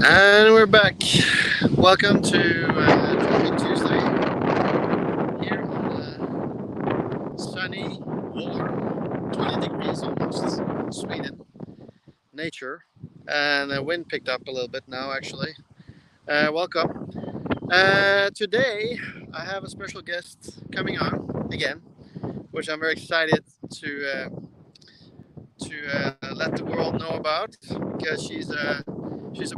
And we're back. Welcome to Talking Tuesday here on sunny, warm, 20 degrees almost, Sweden, nature. And the wind picked up a little bit now, actually. Welcome. Today, I have a special guest coming on again, which I'm very excited to let the world know about because she's a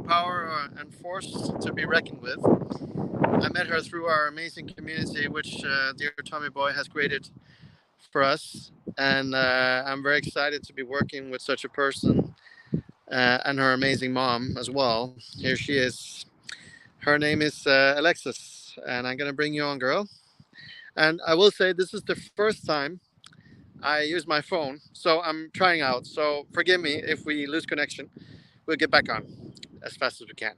power and force to be reckoned with. I met her through our amazing community, which dear Tommy Boy has created for us, and I'm very excited to be working with such a person and her amazing mom as well. Here she is. Her name is Alexis, and I'm gonna bring you on, girl. And I will say this is the first time I use my phone, so I'm trying out. So forgive me if we lose connection. We'll get back on as fast as we can.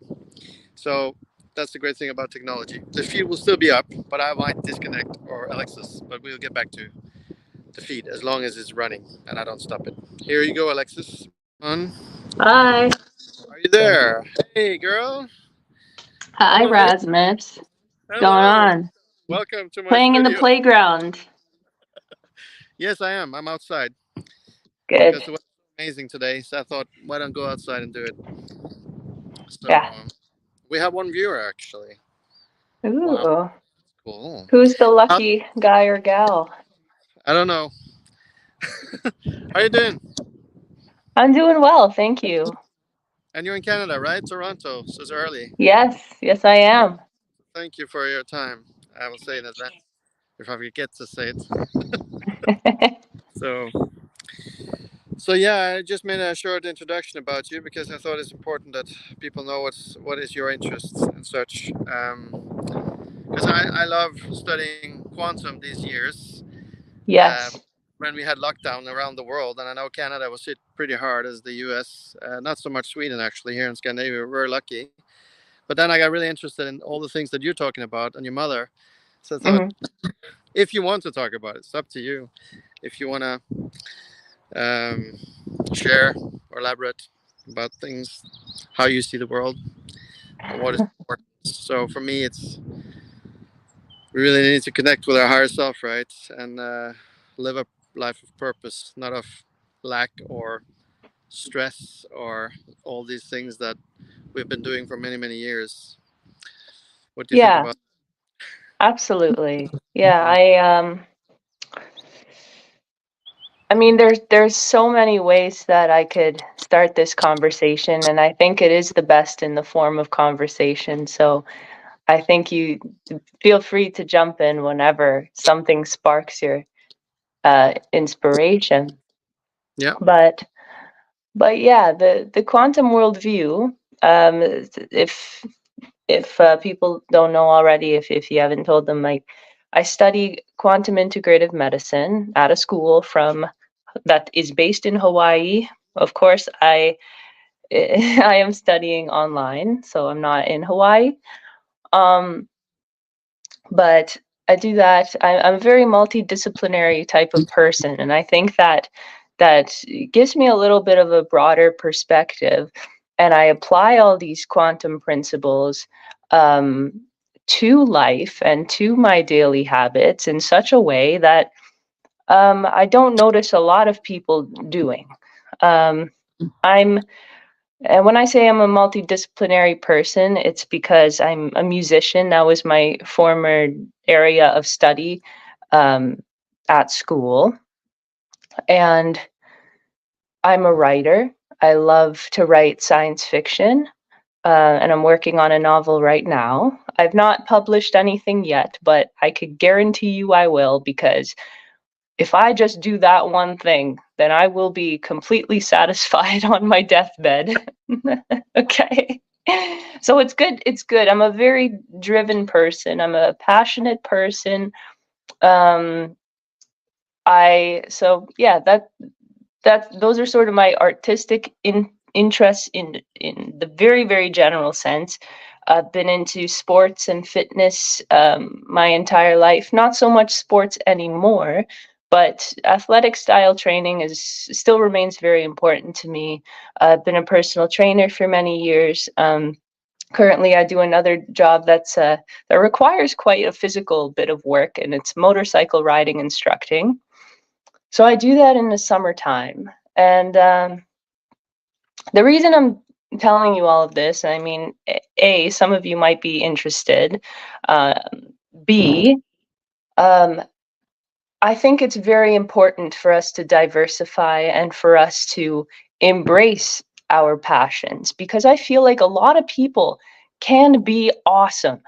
So that's the great thing about technology. The feed will still be up, but I might disconnect or Alexis, but we'll get back to the feed as long as it's running and I don't stop it. Here you go, Alexis. On. Hi. Are you there? Hey, girl. Hi, All amazing. Rasmus. What's going Hello. on? Welcome to my Playing in the studio. playground. Yes, I am. I'm outside Good. because the weather's amazing today. So I thought, why don't go outside and do it? So Yeah. we have one viewer actually. Wow, Ooh. cool. Who's the How, lucky guy or gal? I don't know. How you doing? I'm doing well, thank you. And you're in Canada, right? Toronto. So it's early. Yes, I am. Thank you for your time. I will say in advance if I forget to say it. So, so yeah, I just made a short introduction about you because I thought it's important that people know what is your interests and such. Because I love studying quantum these years. Um, Yes. when we had lockdown around the world, and I know Canada was hit pretty hard as the U.S. Not so much Sweden actually. Here in Scandinavia, we're lucky. But then I got really interested in all the things that you're talking about and your mother. So I thought, Hmm. if you want to talk about it, it's up to you. If you want to um, share or elaborate about things, how you see the world, and what is important. So for me, it's we really need to connect with our higher self, right, and live a life of purpose, not of lack or stress or all these things that we've been doing for many many years. What do you think Yeah, about? absolutely. Yeah, I mean there's so many ways that I could start this conversation, and I think it is the best in the form of conversation. So I think you feel free to jump in whenever something sparks your inspiration. Yeah. But yeah, the quantum worldview. Um, if people don't know already, if you haven't told them, like I study quantum integrative medicine at a school from that is based in Hawaii. Of course, I I am studying online, so I'm not in Hawaii. Um, but I do that. I'm a very multidisciplinary type of person, and I think that that gives me a little bit of a broader perspective, and I apply all these quantum principles um, to life and to my daily habits in such a way that I don't notice a lot of people doing. Um, I'm and when I say I'm a multidisciplinary person, it's because I'm a musician. That was my former area of study um, at school. And I'm a writer. I love to write science fiction. And I'm working on a novel right now. I've not published anything yet, but I could guarantee you I will, because if I just do that one thing, then I will be completely satisfied on my deathbed. Okay. So it's good. It's good. I'm a very driven person. I'm a passionate person. Um, so yeah, those are sort of my artistic interests in the very, very general sense. I've been into sports and fitness my entire life. Not so much sports anymore, but athletic style training is still remains very important to me. I've been a personal trainer for many years. Currently, I do another job that requires quite a physical bit of work, and it's motorcycle riding instructing. So I do that in the summertime. And the reason I'm telling you all of this, I mean, A, some of you might be interested. Uh, B, um, I think it's very important for us to diversify and for us to embrace our passions, because I feel like a lot of people can be awesome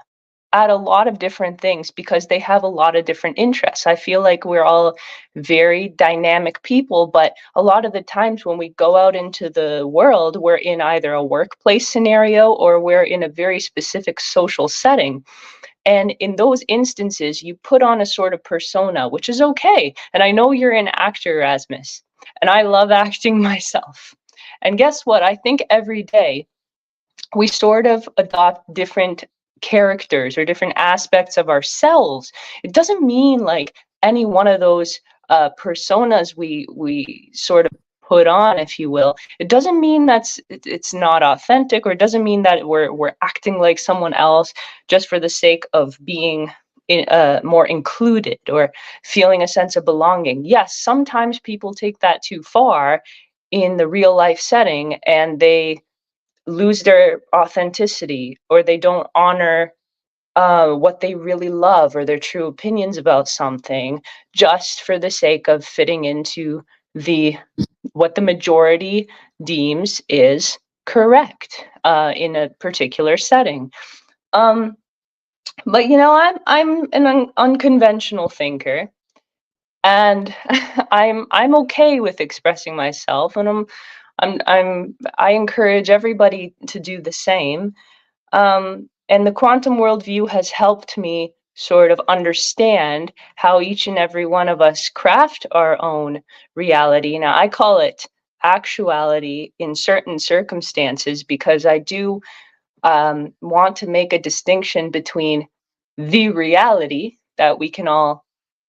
at a lot of different things because they have a lot of different interests. I feel like we're all very dynamic people, but a lot of the times when we go out into the world, we're in either a workplace scenario or we're in a very specific social setting. And in those instances, you put on a sort of persona, which is okay. And I know you're an actor, Erasmus, and I love acting myself. And guess what? I think every day we sort of adopt different characters or different aspects of ourselves. It doesn't mean like any one of those personas we sort of put on, if you will. It doesn't mean it's not authentic, or it doesn't mean that we're acting like someone else just for the sake of being more included or feeling a sense of belonging. Yes, sometimes people take that too far in the real life setting, and they lose their authenticity, or they don't honor what they really love or their true opinions about something just for the sake of fitting into the what the majority deems is correct in a particular setting. Um, but you know, I'm an unconventional thinker, and I'm okay with expressing myself, and I encourage everybody to do the same. And the quantum worldview has helped me sort of understand how each and every one of us craft our own reality. Now, I call it actuality in certain circumstances because I do want to make a distinction between the reality that we can all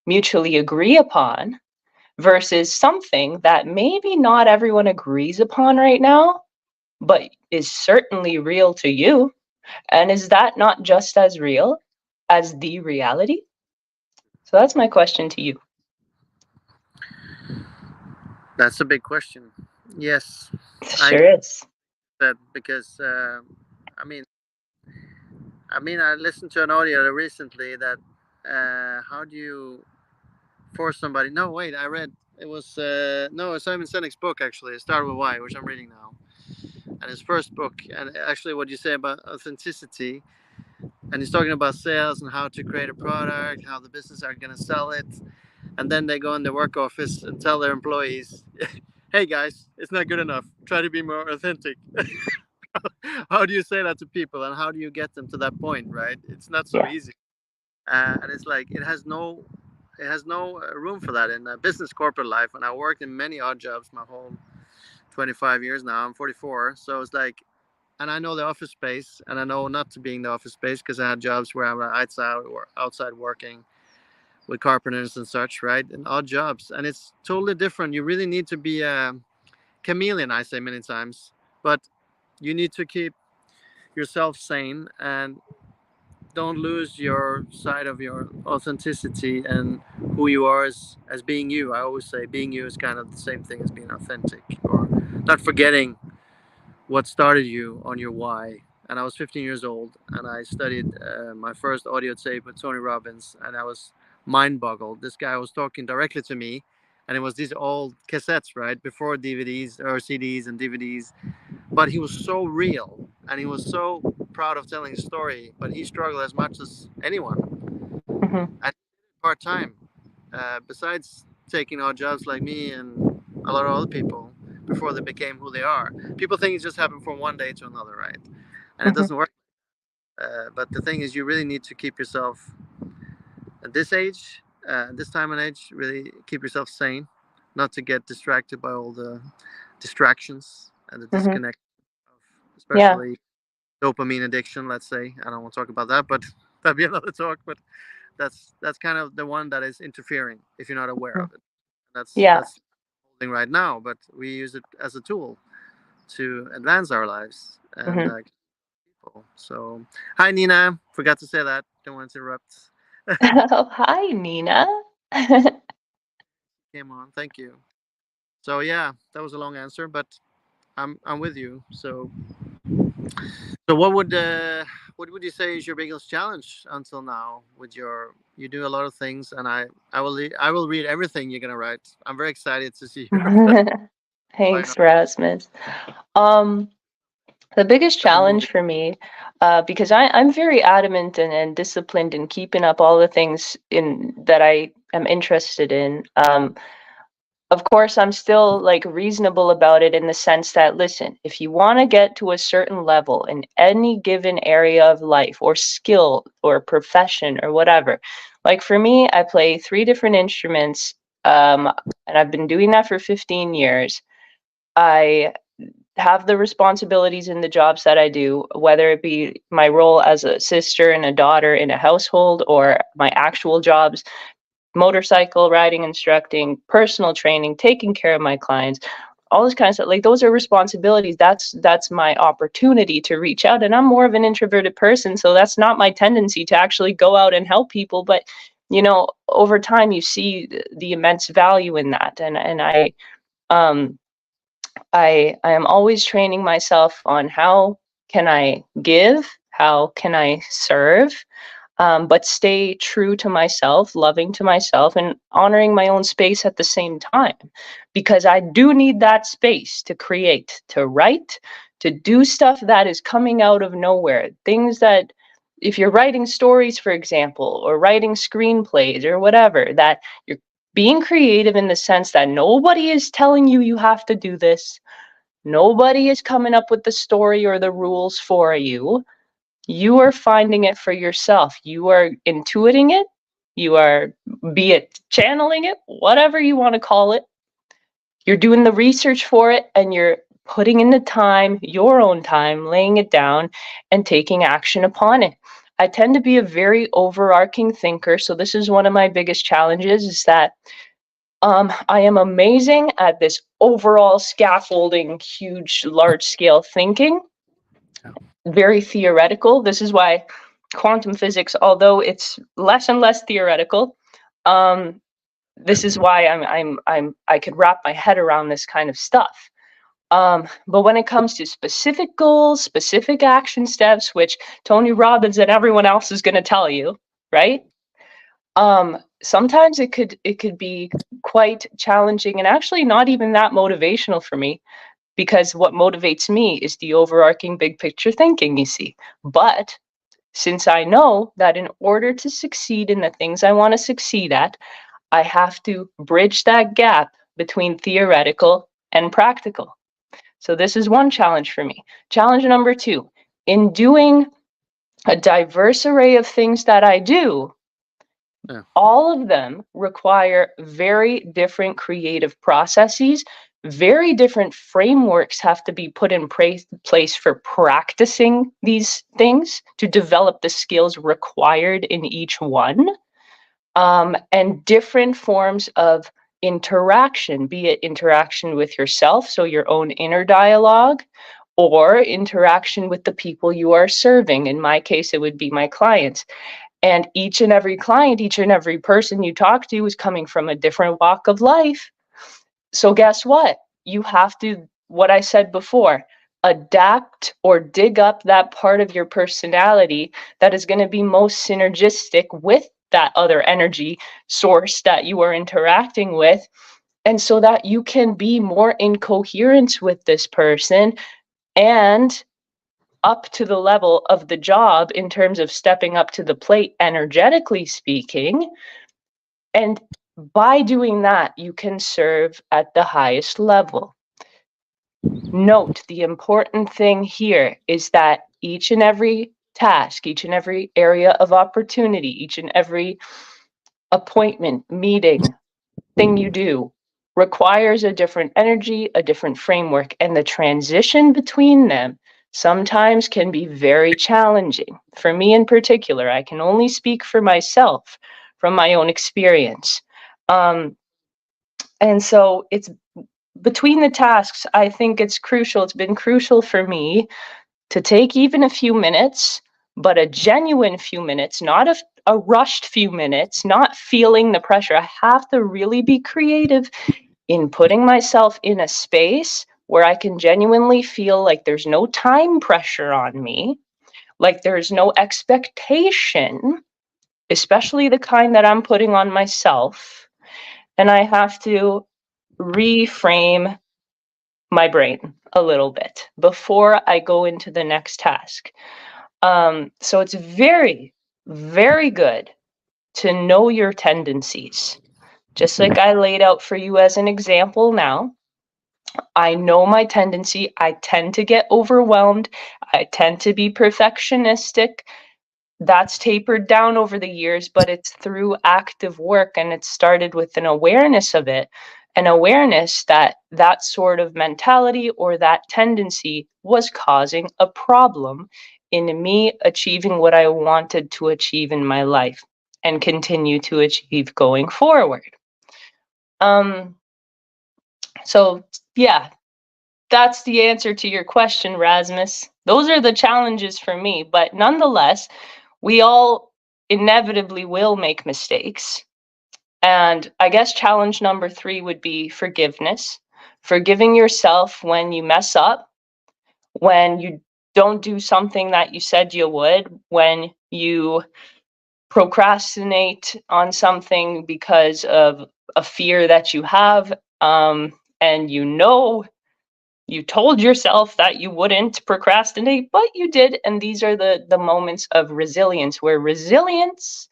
mutually agree upon versus something that maybe not everyone agrees upon right now, but is certainly real to you. And is that not just as real as the reality? So that's my question to you. That's a big question. Yes, I Sure is. that because I mean, I listened to an audio recently that how do you force somebody? No, wait, I read it was no Simon Sinek's book actually. Start with Why, which I'm reading now, and his first book, and actually what you say about authenticity, and he's talking about sales and how to create a product, how the business are going to sell it, and then they go in the work office and tell their employees, "Hey guys, it's not good enough. Try to be more authentic." How do you say that to people, and how do you get them to that point? Right? It's not so Yeah. easy, and it's like it has no room for that in business corporate life. And I worked in many odd jobs my whole 25 years now. I'm 44, so it's like, and I know the office space, and I know not to be in the office space because I had jobs where I'm outside working with carpenters and such, right? And odd jobs, and it's totally different. You really need to be a chameleon, I say many times, but you need to keep yourself sane and don't lose your side of your authenticity and who you are as being you. I always say being you is kind of the same thing as being authentic, or not forgetting what started you on your why. And I was 15 years old, and I studied my first audio tape with Tony Robbins, and I was mind boggled. This guy was talking directly to me, and it was these old cassettes, right, before DVDs or CDs and DVDs. But he was so real, and he was so proud of telling his story. But he struggled as much as anyone, Hmm. and part time. Besides taking odd jobs like me and a lot of other people before they became who they are. People think it just happened from one day to another, right? And it Hmm. doesn't work. But the thing is, you really need to keep yourself at this age, this time and age, really keep yourself sane, not to get distracted by all the distractions and the Hmm. disconnect of Yeah. especially dopamine addiction. Let's say I don't want to talk about that, but that'd be another talk. But that's kind of the one that is interfering if you're not aware Mhm. of it. Yeah. That's holding right now, but we use it as a tool to advance our lives and Hmm. people. So, hi Nina. Forgot to say that. Don't want to interrupt. Oh, hi, Nina. Came on. Thank you. So yeah, that was a long answer, but I'm with you. So what would you say is your biggest challenge until now with your you do a lot of things, and I will read everything you're gonna write. I'm very excited to see your final Thanks, Rasmus. Um, the biggest like a movie. challenge for me, because I'm very adamant and disciplined in keeping up all the things in that I am interested in. Of course, I'm still like reasonable about it in the sense that, listen, if you want to get to a certain level in any given area of life or skill or profession or whatever, like for me, I play three different instruments, and I've been doing that for 15 years. I have the responsibilities in the jobs that I do, whether it be my role as a sister and a daughter in a household or my actual jobs, motorcycle riding, instructing, personal training, taking care of my clients, all this kind of stuff. Like those are responsibilities. That's my opportunity to reach out. And I'm more of an introverted person, so that's not my tendency to actually go out and help people. But over time you see the immense value in that. And um I am always training myself on how can I give, how can I serve, but stay true to myself, loving to myself, and honoring my own space at the same time. Because I do need that space to create, to write, to do stuff that is coming out of nowhere. Things that, if you're writing stories, for example, or writing screenplays or whatever, that you're being creative in the sense that nobody is telling you you have to do this. Nobody is coming up with the story or the rules for you. You are finding it for yourself. You are intuiting it. You are, be it channeling it, whatever you want to call it. You're doing the research for it and you're putting in the time, your own time, laying it down and taking action upon it. I tend to be a very overarching thinker. So this is one of my biggest challenges is that I am amazing at this overall scaffolding, huge, large scale thinking, very theoretical. This is why quantum physics, although it's less and less theoretical, um, this is why I could wrap my head around this kind of stuff. But when it comes to specific goals, specific action steps, which Tony Robbins and everyone else is going to tell you, right? Sometimes it could be quite challenging and actually not even that motivational for me because what motivates me is the overarching big picture thinking, you see. But since I know that in order to succeed in the things I want to succeed at, I have to bridge that gap between theoretical and practical. So this is one challenge for me. Challenge number two, in doing a diverse array of things that I do, Yeah. all of them require very different creative processes. Very different frameworks have to be put in place for practicing these things to develop the skills required in each one. And different forms of interaction, be it interaction with yourself, so your own inner dialogue, or interaction with the people you are serving. In my case, it would be my clients. And each and every client, each and every person you talk to is coming from a different walk of life. So guess what? You have to, what I said before, adapt or dig up that part of your personality that is going to be most synergistic with that other energy source that you are interacting with. And so that you can be more in coherence with this person and up to the level of the job in terms of stepping up to the plate, energetically speaking. And by doing that, you can serve at the highest level. Note the important thing here is that each and every task, each and every area of opportunity, each and every appointment, meeting, thing you do requires a different energy, a different framework, and the transition between them sometimes can be very challenging. For me in particular, I can only speak for myself from my own experience. Um, and so it's between the tasks, I think it's crucial. It's been crucial for me to take even a few minutes, but a genuine few minutes, not a rushed few minutes, not feeling the pressure. I have to really be creative in putting myself in a space where I can genuinely feel like there's no time pressure on me, like there's no expectation, especially the kind that I'm putting on myself. And I have to reframe my brain a little bit before I go into the next task. So it's very, very good to know your tendencies. Just like I laid out for you as an example now, I know my tendency. I tend to get overwhelmed. I tend to be perfectionistic. That's tapered down over the years, but it's through active work, and it started with an awareness of it, an awareness that that sort of mentality or that tendency was causing a problem in me achieving what I wanted to achieve in my life and continue to achieve going forward. Um, so yeah, that's the answer to your question, Rasmus. Those are the challenges for me, but nonetheless, we all inevitably will make mistakes. And I guess challenge number 3 would be forgiveness. Forgiving yourself when you mess up, when you don't do something that you said you would, when you procrastinate on something because of a fear that you have, and you told yourself that you wouldn't procrastinate, but you did. And these are the moments of resilience, where resilience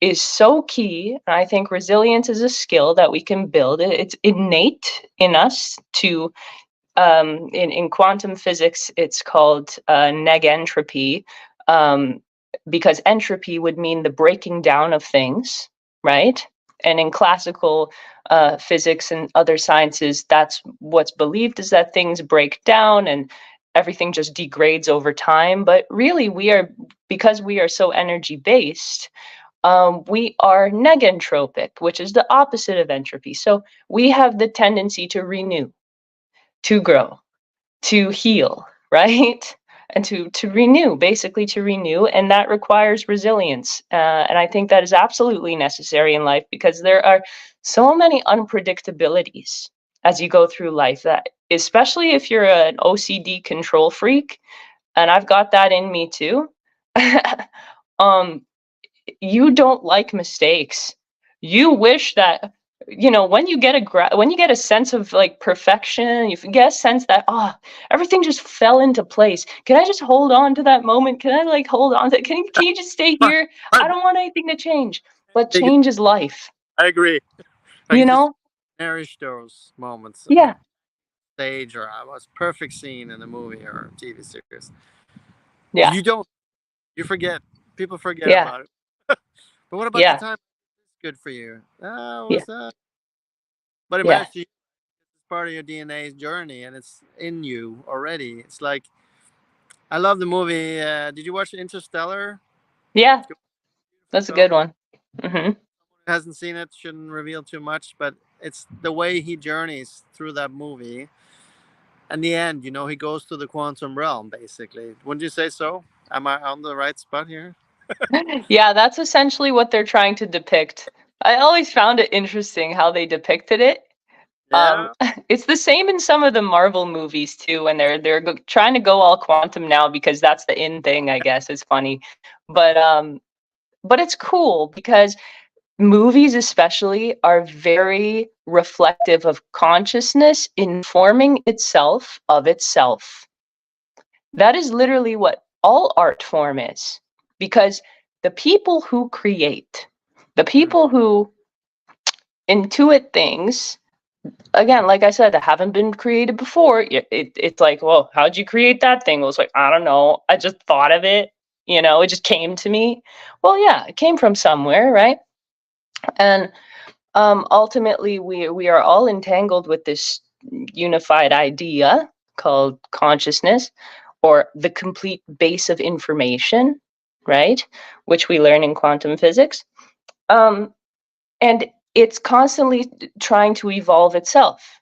is so key. I think resilience is a skill that we can build. It's innate in us to, in quantum physics, it's called negentropy, because entropy would mean the breaking down of things, right? And in classical physics and other sciences, that's what's believed, is that things break down and everything just degrades over time. But really, because we are so energy based, we are negentropic, which is the opposite of entropy. So we have the tendency to renew, to grow, to heal, right? And to renew, basically to renew, and that requires resilience. And I think that is absolutely necessary in life, because there are so many unpredictabilities as you go through life, that especially if you're an OCD control freak, and I've got that in me too. um, you don't like mistakes. You wish that, when you get when you get a sense of like perfection, you get a sense that everything just fell into place. Can I just hold on to that moment? Can I like hold on to can you just stay But, here? I but don't want anything to change. But change is life, I agree. you Like just know? cherish those moments of Yeah. stage or a was perfect scene in a movie or TV series. Yeah. You don't. You forget. People forget Yeah. about it. But what about the Yeah. time it's good for you? Yeah. Was that? But it Yeah. matters to you. It's part of your DNA journey, and it's in you already. It's like I love the movie. Did you watch Interstellar? Yeah. Beautiful That's a good film. one. Hmm. Who hasn't seen it shouldn't reveal too much, but it's the way he journeys through that movie. And the end, he goes to the quantum realm, basically. Wouldn't you say so? Am I on the right spot here? Yeah, that's essentially what they're trying to depict. I always found it interesting how they depicted it. Yeah. It's the same in some of the Marvel movies too, when they're trying to go all quantum now because that's the in thing, I guess. It's funny, but it's cool because movies, especially, are very reflective of consciousness informing itself of itself. That is literally what all art form is, because the people who create, the Mm. people who intuit things, again, like I said, that haven't been created before. It's like, well, how'd you create that thing? Well, it's like, I don't know. I just thought of it. It just came to me. Well, yeah, it came from somewhere, right? And ultimately, we are all entangled with this unified idea called consciousness, or the complete base of information, right? Which we learn in quantum physics. And it's constantly trying to evolve itself.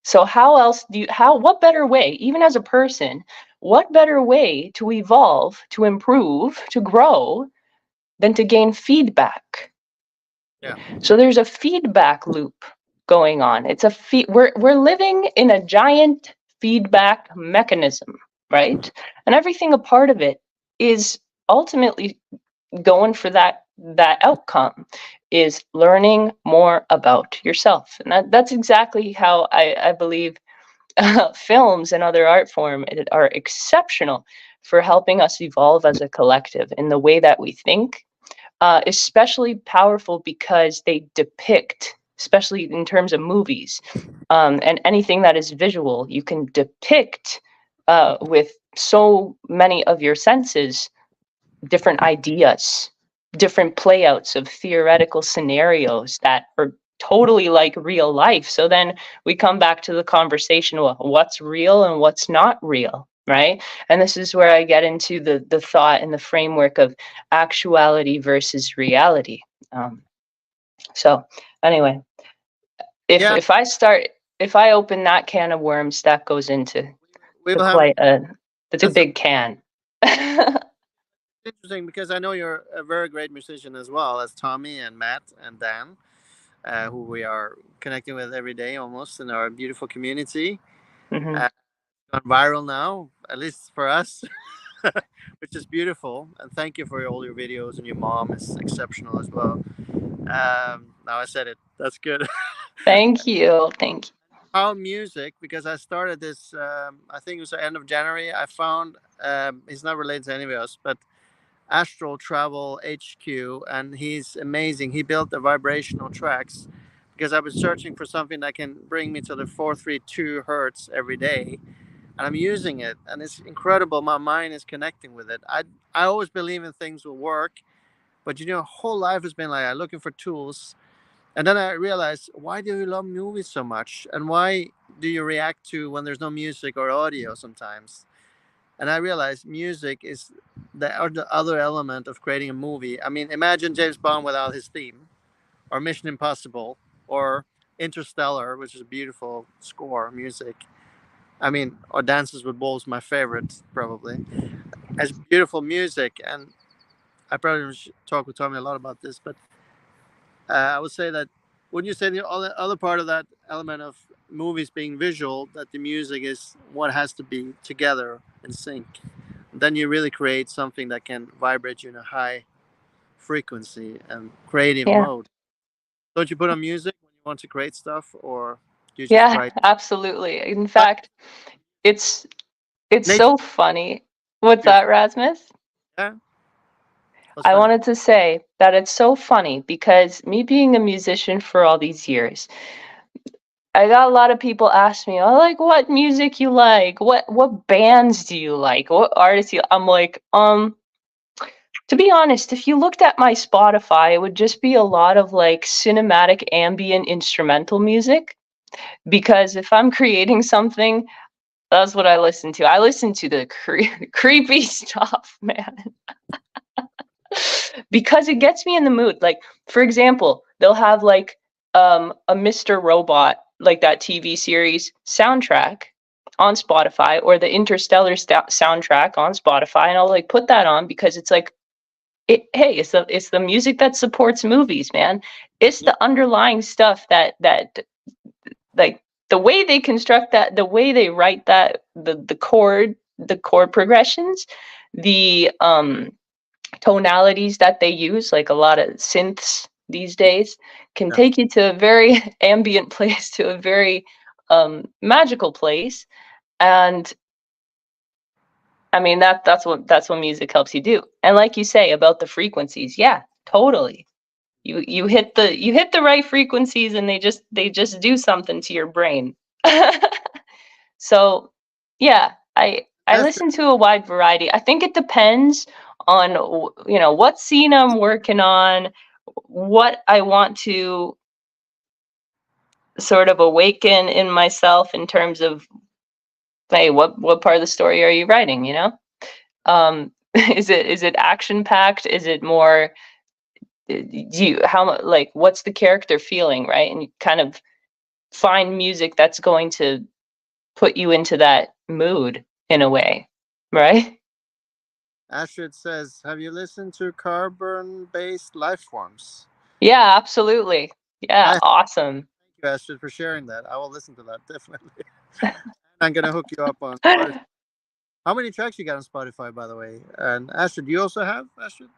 So how else do you, how, what better way, even as a person, what better way to evolve, to improve, to grow than to gain feedback? Yeah. So there's a feedback loop going on. It's a we're living in a giant feedback mechanism, right? And everything a part of it is ultimately going for that outcome, is learning more about yourself. And that's exactly how I believe films and other art form are exceptional for helping us evolve as a collective in the way that we think, especially powerful because they depict, especially in terms of movies, and anything that is visual, you can depict with so many of your senses different ideas, different playouts of theoretical scenarios that are totally like real life. So then we come back to the conversation, well, what's real and what's not real, right? And this is where I get into the thought and the framework of actuality versus reality. Um, so anyway, Yeah. if I open that can of worms, that goes into We to will have. quite a, it's a That's big can. interesting because I know you're a very great musician as well as Tommy and Matt and Dan, who we are connecting with every day almost in our beautiful community. Hmm. Uh, Gone viral now, at least for us, which is beautiful. And thank you for all your videos, and your mom is exceptional as well. Now I said it. That's good. Thank you. Thank you. How music, because I started this, I think it was the end of January. I found, he's not related to any of us, but Astral Travel HQ, and he's amazing. He built the vibrational tracks because I was searching for something that can bring me to the 432 hertz every day, and I'm using it, and it's incredible. My mind is connecting with it. I always believe in things will work, but whole life has been like I'm looking for tools, and then I realized, why do you love movies so much, and why do you react to when there's no music or audio sometimes? And I realized music is the other element of creating a movie. I mean, imagine James Bond without his theme, or Mission Impossible, or Interstellar, which is a beautiful score music. I mean, or Dances with Wolves, my favorite, probably. Has beautiful music, and I probably should talk with Tommy a lot about this, but I would say that when you say the other part of that element of movies being visual, that the music is what has to be together in sync. Then you really create something that can vibrate you in a high frequency and creative Yeah. mode. Don't you put on music when you want to create stuff, or do you just Yeah, write? absolutely. In But fact, it's it's nature, so funny. What's beautiful. that, Rasmus? Yeah, that's I funny. wanted to say that it's so funny because me being a musician for all these years, I got a lot of people ask me, "Oh, like what music you like? What bands do you like? What artists you?" I'm like, to be honest, if you looked at my Spotify, it would just be a lot of like cinematic ambient instrumental music. Because if I'm creating something, that's what I listen to. I listen to the creepy stuff, man, because it gets me in the mood. Like, for example, they'll have like a Mr. Robot, like that TV series soundtrack on Spotify, or the Interstellar soundtrack on Spotify, and I'll like put that on because it's like hey, it's the music that supports movies, man. It's Yeah, the underlying stuff that like the way they construct that, the way they write that, the chord progressions, the tonalities that they use, like a lot of synths these days, can yeah. take you to a very ambient place, to a very magical place. And I mean that's what music helps you do. And like you say about the frequencies, yeah, totally. You hit the right frequencies and they just do something to your brain. So yeah, I That's the listen to a wide variety. I think it depends on what scene I'm working on, what I want to sort of awaken in myself in terms of, hey, what part of the story are you writing, is it action packed, is it more, do you, how like what's the character feeling, right? And you kind of find music that's going to put you into that mood in a way, right? Astrid says, "Have you listened to carbon-based life forms?" Yeah, absolutely. Yeah, I awesome. thank you, Astrid, for sharing that. I will listen to that definitely. I'm gonna hook you up on Spotify. How many tracks you got on Spotify, by the way? And Astrid, do you also have Astrid?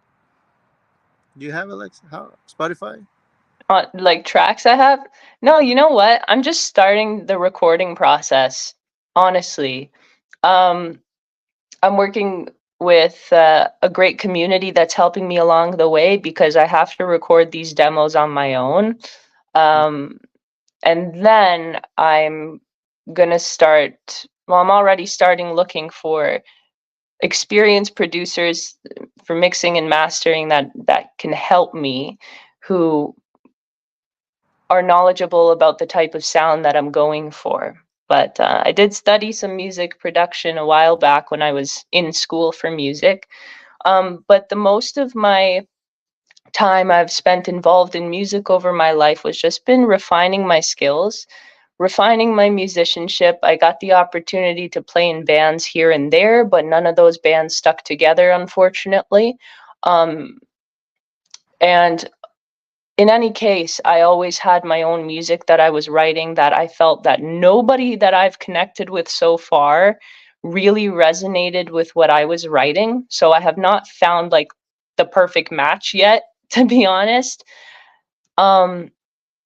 Do you have Alexa? How Spotify? Like tracks I have? No, you know what? I'm just starting the recording process, honestly. Um, I'm working with a great community that's helping me along the way because I have to record these demos on my own. Um, and then I'm gonna start, well, I'm already starting looking for experienced producers for mixing and mastering that can help me, who are knowledgeable about the type of sound that I'm going for. But I did study some music production a while back when I was in school for music. But the most of my time I've spent involved in music over my life was just been refining my skills, refining my musicianship. I got the opportunity to play in bands here and there, but none of those bands stuck together, unfortunately. Um, and in any case, I always had my own music that I was writing that I felt that nobody that I've connected with so far really resonated with what I was writing. So I have not found like the perfect match yet, to be honest. Um,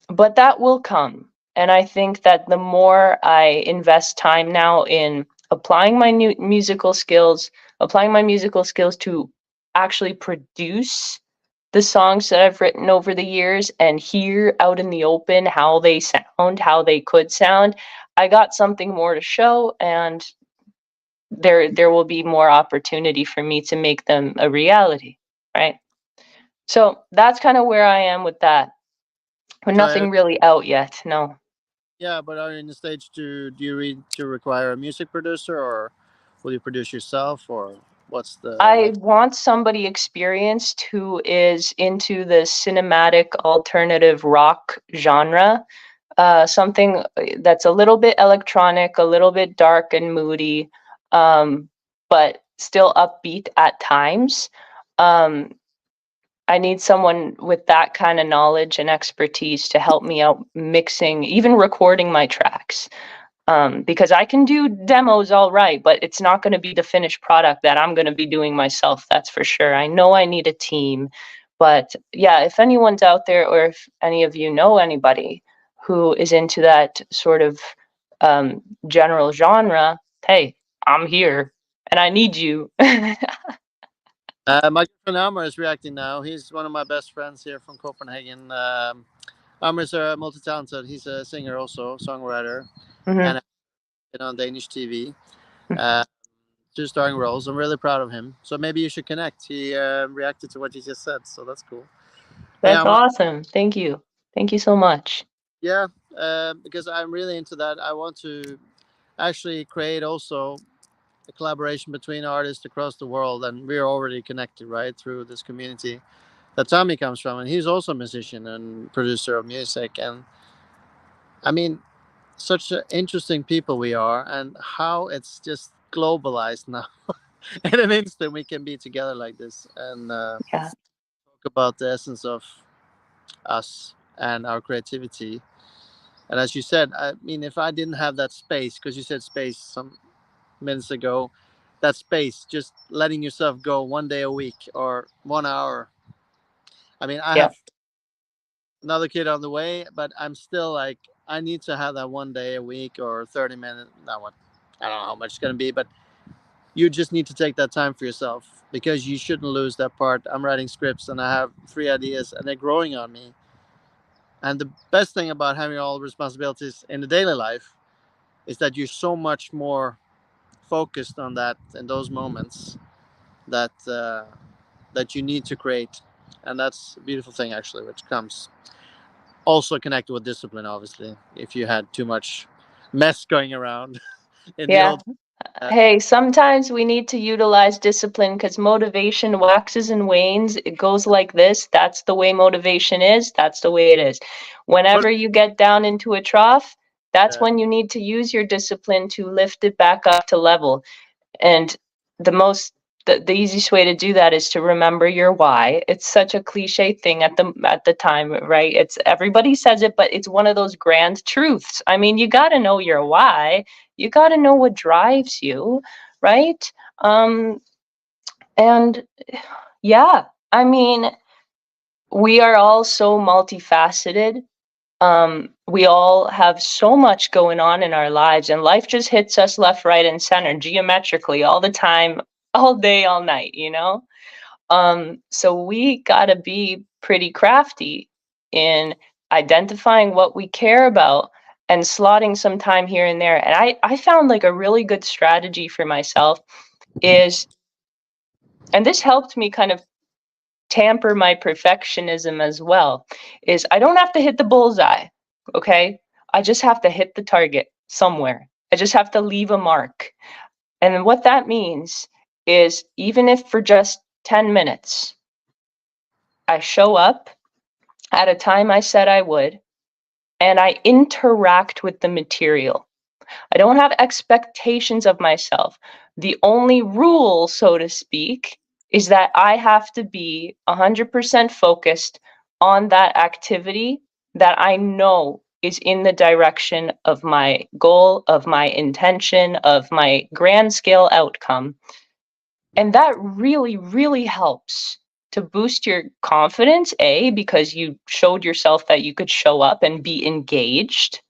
but that will come. And I think that the more I invest time now in applying my new musical skills, applying my musical skills to actually produce the songs that I've written over the years and hear out in the open how they sound, how they could sound, I got something more to show, and there will be more opportunity for me to make them a reality, right? So that's kind of where I am with that. But So I, nothing really out yet, no. yeah, but are you in the stage to do you read to require a music producer, or will you produce yourself, or what's the I next? want somebody experienced who is into the cinematic alternative rock genre, something that's a little bit electronic, a little bit dark and moody, but still upbeat at times. Um, I need someone with that kind of knowledge and expertise to help me out mixing, even recording my tracks. Because I can do demos all right, but it's not going to be the finished product that I'm going to be doing myself. That's for sure. I know I need a team, but yeah, if anyone's out there, or if any of you know anybody who is into that sort of general genre, hey, I'm here and I need you. My friend Amr is reacting now. He's one of my best friends here from Copenhagen. Amr is multi-talented. He's a singer also, songwriter, Hmm. and been on Danish TV. Uh, two starring roles. I'm really proud of him. So maybe you should connect. He reacted to what you just said, so that's cool. Hey, That's Amr. awesome. Thank you. Thank you so much. Yeah, because I'm really into that. I want to actually create also a collaboration between artists across the world, and we're already connected, right, through this community that Tommy comes from, and he's also a musician and producer of music. And I mean, such interesting people we are, and how it's just globalized now. In an instant, we can be together like this and Yeah. talk about the essence of us and our creativity. And as you said, I mean, if I didn't have that space, because you said space some minutes ago, that space, just letting yourself go 1 day a week or 1 hour. I mean, I Yeah. have another kid on the way, but I'm still like, I need to have that 1 day a week or 30 minutes. That one, I don't know how much it's going to be, but you just need to take that time for yourself because you shouldn't lose that part. I'm writing scripts and I have 3 ideas and they're growing on me. And the best thing about having all responsibilities in the daily life is that you're so much more focused on that in those moments that that you need to create, and that's a beautiful thing actually, which comes also connected with discipline. Obviously, if you had too much mess going around in the Yeah. old, Hey, sometimes we need to utilize discipline because motivation waxes and wanes. It goes like this. That's the way motivation is. That's the way it is. for Whenever you get down into a trough, That's Yeah. when you need to use your discipline to lift it back up to level. And the most the easiest way to do that is to remember your why. It's such a cliche thing at the time, right? It's everybody says it, but it's one of those grand truths. I mean, you got to know your why. You got to know what drives you, right? And yeah, I mean, we are all so multifaceted. We all have so much going on in our lives, and life just hits us left, right, and center geometrically all the time, all day, all night, you know? So we gotta be pretty crafty in identifying what we care about and slotting some time here and there. And I found like a really good strategy for myself is, and this helped me kind of tamper my perfectionism as well, is I don't have to hit the bullseye, okay? I just have to hit the target somewhere. I just have to leave a mark. And what that means is even if for just 10 minutes, I show up at a time I said I would, and I interact with the material. I don't have expectations of myself. The only rule, so to speak, is that I have to be 100% focused on that activity that I know is in the direction of my goal, of my intention, of my grand scale outcome. And that really, really helps to boost your confidence, A, because you showed yourself that you could show up and be engaged,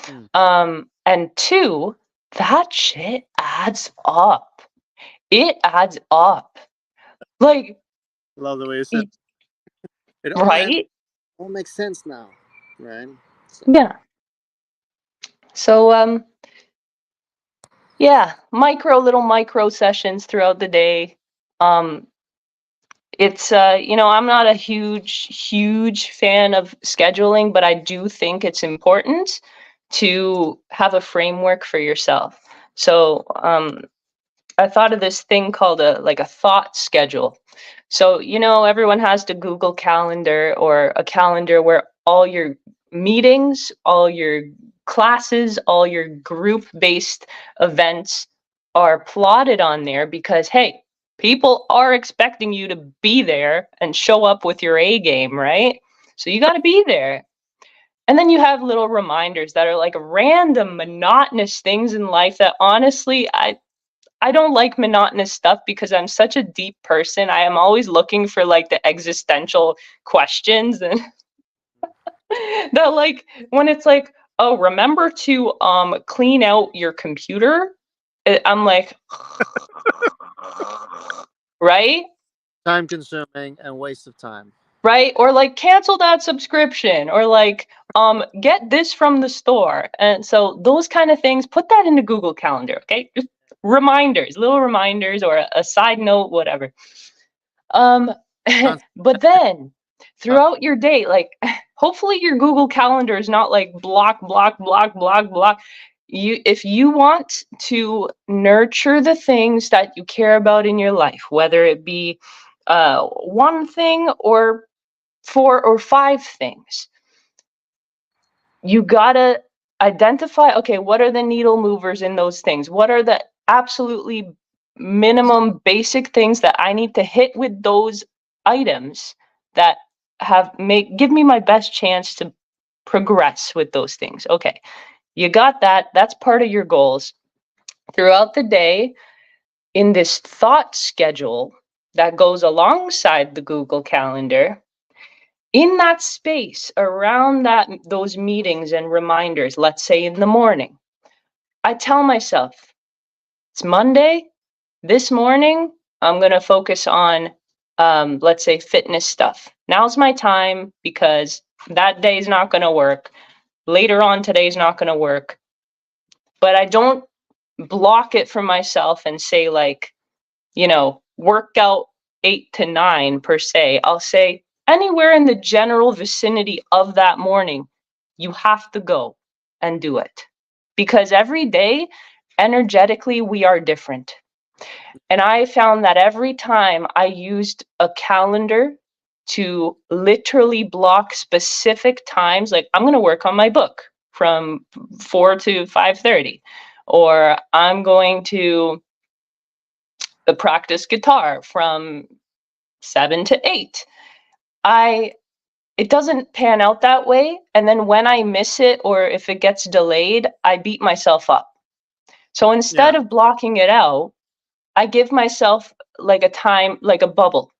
Mm. and two, that shit adds up. It adds up. Like, Love the way you said it. It right? all makes sense now, right? So Yeah. So, yeah, little micro sessions throughout the day. Um, it's, I'm not a huge fan of scheduling, but I do think it's important to have a framework for yourself. So, I thought of this thing called a thought schedule. So, everyone has the Google Calendar or a calendar where all your meetings, all your classes, all your group-based events are plotted on there because hey, people are expecting you to be there and show up with your A game, right? So you got to be there. And then you have little reminders that are like random monotonous things in life that honestly I don't like monotonous stuff because I'm such a deep person. I am always looking for like the existential questions and that like when it's like, oh, remember to clean out your computer. I'm like, right? time consuming and waste of time. Right? Or like cancel that subscription or like get this from the store. And so those kind of things, put that into Google Calendar, okay? Just reminders, little reminders or a side note, whatever. Um, Constant. but then throughout your day, like hopefully your Google Calendar is not like block, block, block, block, block. If you want to nurture the things that you care about in your life, whether it be one thing or 4 or 5 things, you gotta identify, okay, what are the needle movers in those things? What are the absolutely minimum basic things that I need to hit with those items that give me my best chance to progress with those things? Okay, you got that. That's part of your goals. Throughout the day, in this thought schedule that goes alongside the Google Calendar, in that space around those meetings and reminders, let's say in the morning, I tell myself it's Monday. This morning I'm going to focus on let's say fitness stuff. Now's my time because that day's not going to work. Later on today's not going to work. But I don't block it for myself and say like, workout 8 to 9 per se. I'll say anywhere in the general vicinity of that morning, you have to go and do it. Because every day, energetically, we are different. And I found that every time I used a calendar to literally block specific times, like I'm going to work on my book, from 4 to 5:30, or I'm going to practice guitar from 7 to 8. I It doesn't pan out that way, and then when I miss it or if it gets delayed, I beat myself up. So Yeah. instead of blocking it out, I give myself like a time, like a bubble.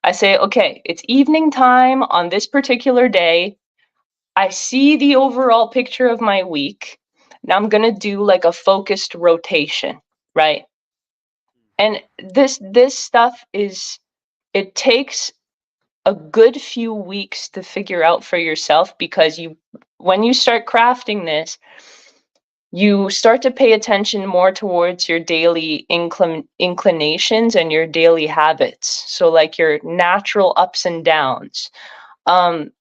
I say, okay, it's evening time on this particular day. I see the overall picture of my week. Now I'm going to do like a focused rotation, right? And this stuff is, it takes a good few weeks to figure out for yourself, because you, when you start crafting this, you start to pay attention more towards your daily inclinations and your daily habits. So like your natural ups and downs. Um,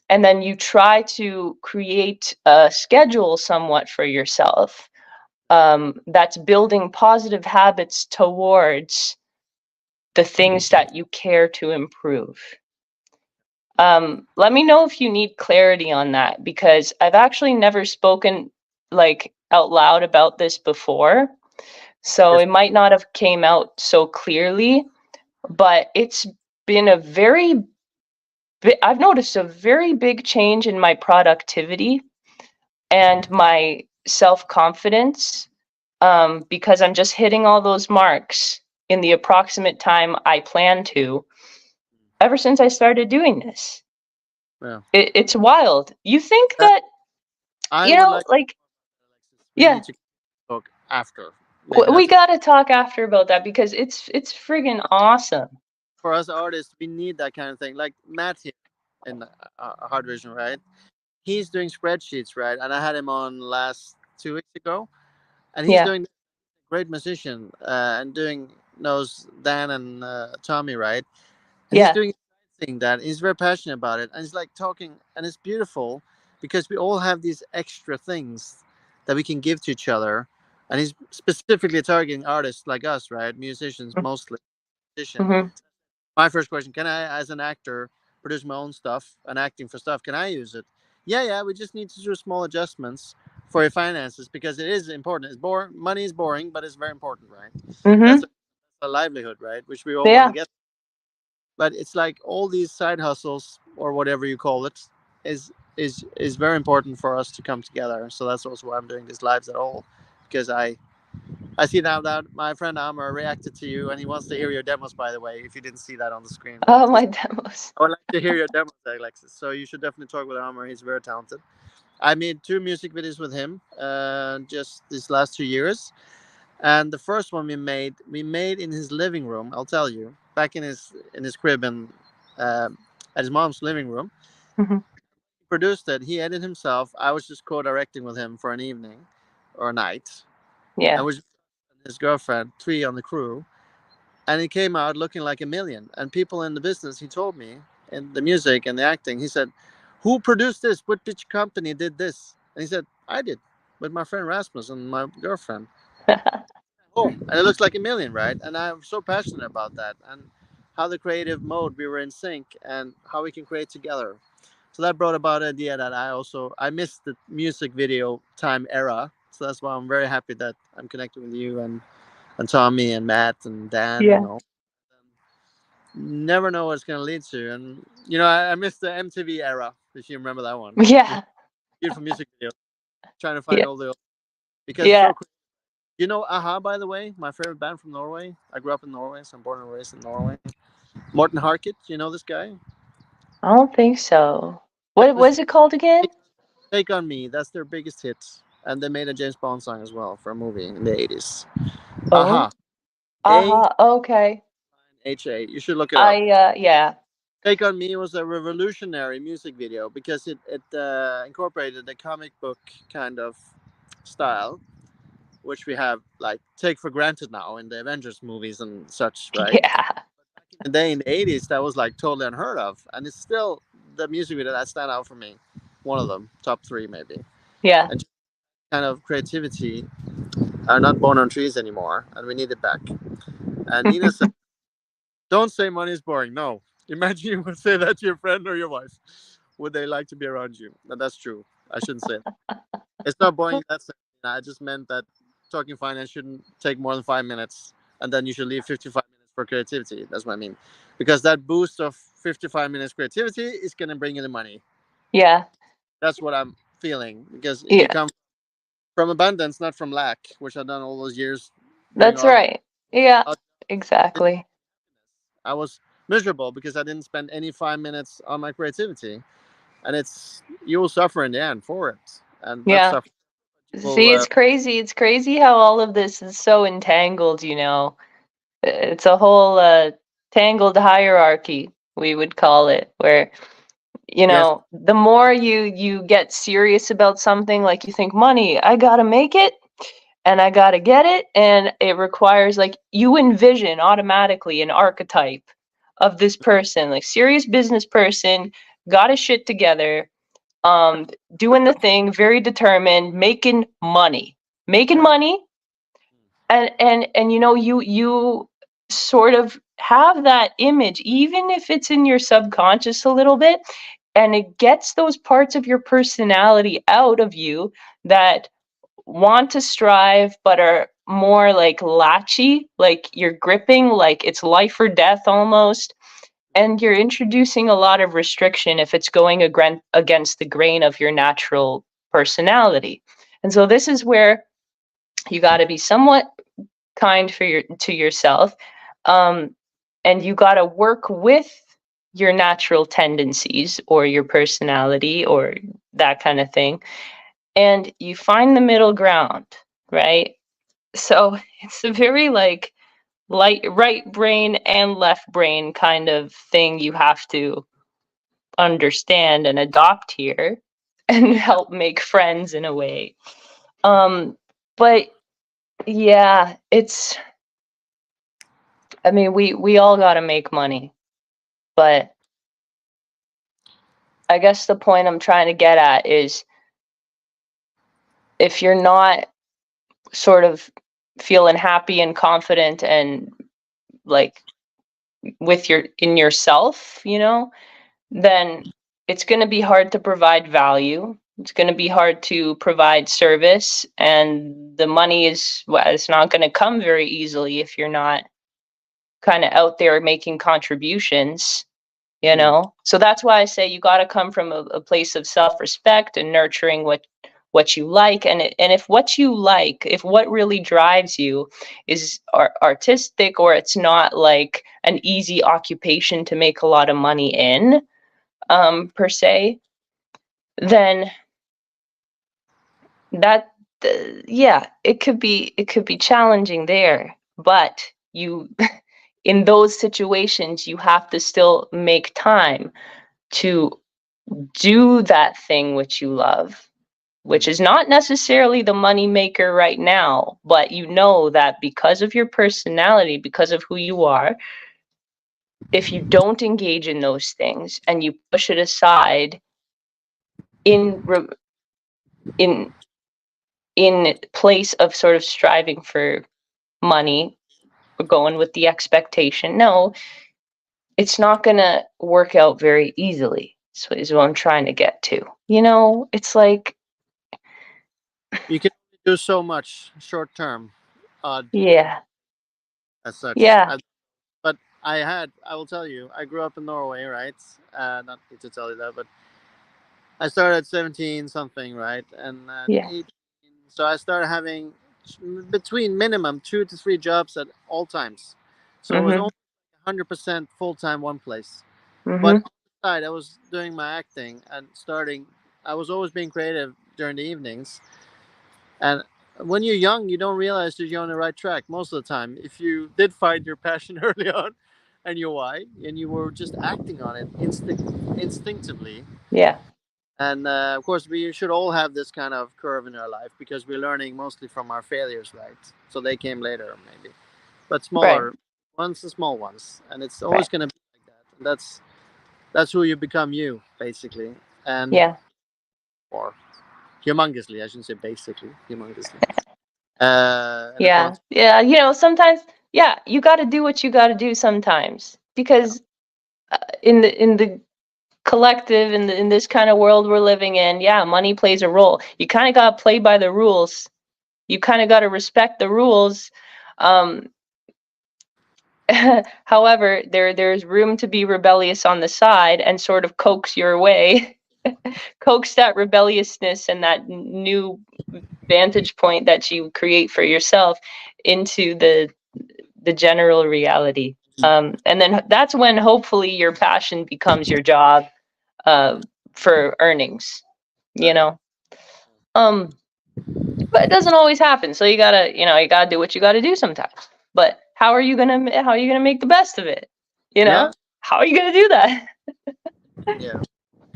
and then you try to create a schedule somewhat for yourself, that's building positive habits towards the things that you care to improve. Let me know if you need clarity on that, because I've actually never spoken like out loud about this before. So Yes. it might not have came out so clearly, but it's been a I've noticed a very big change in my productivity and my self-confidence, because I'm just hitting all those marks in the approximate time I plan to ever since I started doing this. Yeah. It's wild. You think That that, I would like, like, Alexis, we yeah, need to talk after. Maybe we that's gotta talk after about that, because it's friggin' awesome. for us artists. We need that kind of thing. Like Matt here in Hard Vision, right? He's doing spreadsheets, right? And I had him on last 2 weeks ago, and he's Yeah, doing great musician and doing knows Dan and Tommy, right? And he's yeah, doing thing that he's very passionate about it, and he's like talking, and it's beautiful because we all have these extra things that we can give to each other, and he's specifically targeting artists like us, right? Musicians mostly. Musician. mm-hmm. My first question: can I, as an actor, produce my own stuff and acting for stuff? Can I use it? Yeah, yeah. We just need to do small adjustments for your finances because it is important. It's boring. Money is boring, but it's very important, right? That's Mm-hmm. a livelihood, right? Which we all want to Yeah. get. But it's like all these side hustles or whatever you call it is very important for us to come together. So that's also why I'm doing these lives at all, because I see now that my friend Amar reacted to you and he wants to hear your demos. By the way, if you didn't see that on the screen, but Oh, just my demos. I would like to hear your demos, Alexis. So you should definitely talk with Amar. He's very talented. I made two music videos with him just these last 2 years, and the first one we made in his living room. I'll tell you, back in his crib and at his mom's living room. Hmm. He produced it. He edited himself. I was just co-directing with him for an evening or a night. I Yeah. was his girlfriend, three on the crew, and it came out looking like a million. And people in the business, he told me, in the music and the acting, he said, "Who produced this? What which company did this?" And he said, "I did, with my friend Rasmus and my girlfriend." Oh, and it looks like a million, right? And I'm so passionate about that and how the creative mode we were in sync and how we can create together. So that brought about the idea that I missed the music video time era. So that's why I'm very happy that I'm connected with you and Tommy and Matt and Dan Yeah. and all. Never know what it's gonna lead to. And I missed the MTV era, if you remember that one. With Yeah. beautiful music video. Trying to find Yeah. all the because it's Yeah. so Aha, by the way, my favorite band from Norway. I grew up in Norway, so I'm born and raised in Norway. Morten Harket, you know this guy? I don't think so. What This was it called again? Take on Me, that's their biggest hit. And they made a James Bond song as well for a movie in the 80s. Oh, Aha. A okay. H A. You should look it up. Yeah. Take on Me was a revolutionary music video because it incorporated a comic book kind of style, which we have like take for granted now in the Avengers movies and such, right? Yeah. The day in the 80s that was like totally unheard of, and it's still the music video that stand out for me, one of them, top three maybe. Yeah. And just kind of creativity are not born on trees anymore, and we need it back. And Nina said, don't say money is boring. No. Imagine you would say that to your friend or your wife. Would they like to be around you? And that's true. I shouldn't say that. It's not boring in that sense. I just meant that talking finance shouldn't take more than 5 minutes, and then you should leave 55 minutes for creativity. That's what I mean, because that boost of 55 minutes creativity is going to bring you the money. Yeah. That's what I'm feeling. Because if you Yeah. come from abundance, not from lack, which I've done all those years doing That's art, right. Yeah. I Exactly. I was miserable because I didn't spend any 5 minutes on my creativity, and it's you will suffer in the end for it, and that Yeah. suffering will. See, it's crazy. It's crazy how all of this is so entangled, you know. It's a whole tangled hierarchy, we would call it, where Yes. the more you get serious about something, like you think money, I gotta make it and I gotta get it, and it requires, like, you envision automatically an archetype of this person, like serious business person, got his shit together, um, doing the thing, very determined, making Yeah. money, and you sort of have that image, even if it's in your subconscious a little bit, and it gets those parts of your personality out of you that want to strive but are more like latchy, like you're gripping, like it's life or death almost, and you're introducing a lot of restriction if it's going against the grain of your natural personality. And so this is where you got to be somewhat kind to yourself, um, and you got to work with your natural tendencies or your personality or that kind of thing, and you find the middle ground, right? So it's a very like light right brain and left brain kind of thing you have to understand and adopt here and Yeah. help make friends in a way. But yeah, it's, I mean, we all got to make money, but I guess the point I'm trying to get at is, if you're not sort of feeling happy and confident and like with your in yourself, then it's going to be hard to provide value. It's going to be hard to provide service, and the money is, well, it's not going to come very easily if you're not kind of out there making contributions. Mm. So that's why I say you got to come from a place of self-respect and nurturing what you like, and if what you like, if what really drives you is artistic, or it's not like an easy occupation to make a lot of money in, per se, then that yeah, it could be challenging there, but you in those situations you have to still make time to do that thing which you love, which Mm. is not necessarily the money maker right now, but you know that because of your personality, because of who you are, if you don't engage in those things and you push it aside in in in place of sort of striving for money, or going with the expectation, no, it's not going to work out very easily. So is what I'm trying to get to. It's like, You can only do so much short term, uh, yeah, as such. yeah, But I will tell you, I grew up in Norway, right? Not need to tell you that, but I started at 17 something, right? And at yeah. 18, so I started having between minimum 2 to 3 jobs at all times. So it was Mhm. only 100% full time one place. But Mhm. on the side, I was doing my acting and starting. I was always being creative during the evenings. And when you're young, you don't realize that you're on the right track most of the time. If you did find your passion early on, and your why, and you were just acting on it instinctively, Yeah. and of course, we should all have this kind of curve in our life because we're learning mostly from our failures, right? So they came later, maybe, but Right. smaller ones, the small ones, and it's always Right. going to be like that. And that's who you become, you basically, and Yeah. or humongously, I shouldn't say basically, humongously, and Yeah. upon Yeah. Sometimes, yeah, you got to do what you got to do sometimes, because in the collective in this kind of world we're living in, yeah, money plays a role. You kind of got to play by the rules. You kind of got to respect the rules. Um, However, there's room to be rebellious on the side and sort of coax your way, coax that rebelliousness and that new vantage point that you create for yourself into the general reality. And then that's when hopefully your passion becomes your job, uh, for earnings, you Right. know. Um, but it doesn't always happen. So you gotta do what you gotta do sometimes. But how are you gonna make the best of it? You Yeah. know, how are you gonna do that? Yeah.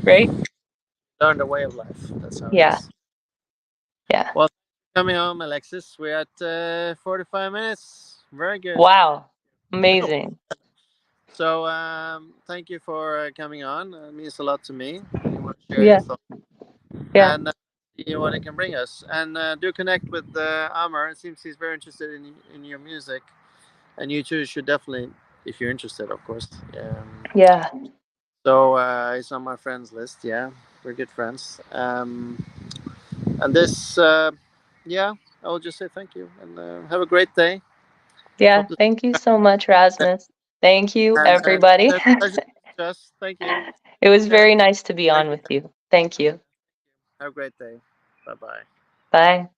Right? Learn the way of life. That's how it Yeah. is. Yeah. Well, coming home, Alexis. We're at 45 minutes. Very good. Wow. Amazing. So, thank you for coming on. It means a lot to me. You want to share your Yeah. thoughts Yeah. and see what it can bring us. And do connect with Amar. It seems he's very interested in your music, and you two should definitely, if you're interested, of course. Yeah. So he's on my friends list. Yeah, we're good friends. And this, yeah, I will just say thank you and have a great day. Yeah. Hope to Thank you so much, Rasmus. Thank you, and everybody. a pleasure. Just thank you. It was Yeah, very nice to be thank on with you. you. Thank you. Have a great day. Bye bye. Bye.